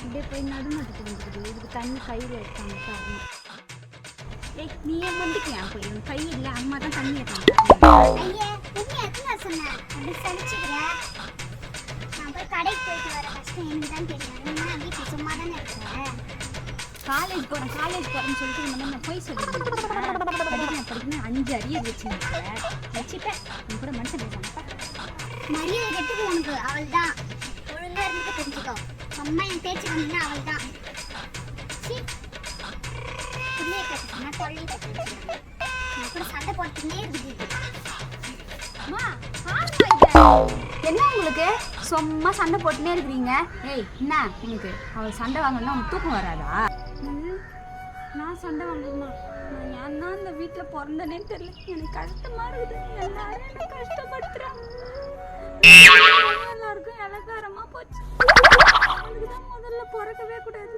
அப்படியே போய் நடுநட்டுக்கு வந்துருக்குது. இதுக்கு தண்ணி கையில் எடுத்தாங்க சார். ஏய் நீ ஏன் வந்துட்டியா? போய் கை இல்லை, அம்மா தான் தண்ணி எடுத்தாங்க. ஐயா தண்ணி எத்தனை சொன்னேன் அப்படி சலிச்சுக்கிறேன். நான் போய் கடைக்கு போயிட்டு வர கஷ்டம் எனக்கு தான் தெரியும். நான் வீட்டில் சும்மா தானே இருக்கிறேன். காலேஜ் போகிறேன்னு சொல்லிட்டு இந்த மாதிரி நான் போய் சொல்லிடுறேன். படிக்கணும் 5 அரியர் வச்சுப்பேன். நீ கூட மனுஷன் பேசாமப்பா. மரியாதை கெட்டுக்கு உனக்கு. அவள் தான் ஒழுங்கா இருந்துட்டு தெரிஞ்சுக்கோ. அம்மா என் பேச்சு வந்தீங்கன்னா அவள் தான் பிள்ளைய கட்டுச்சுன்னா தொல்லையை கட்டு. நான் கூட சண்டை போட்டுன்னே இருக்குது. அம்மா என்ன உங்களுக்கு சும்மா சண்டை போட்டுனே இருக்கிறீங்க? ஏய் என்ன உங்களுக்கு அவள் சண்டை வாங்கணும்னா உனக்கு தூக்கம் வராதா? நான் சண்டை வாங்கணுமா? நான் ஏன் தான் இந்த வீட்டில் பிறந்தனே தெரியல. எனக்கு கஷ்டமாக இருக்குது. எல்லாரும் எனக்கு கஷ்டப்படுத்துகிறாங்க. எல்லாருக்கும் இலக்காரமாக போச்சு. எனக்கு தான் முதல்ல பிறக்கவே கூடாது.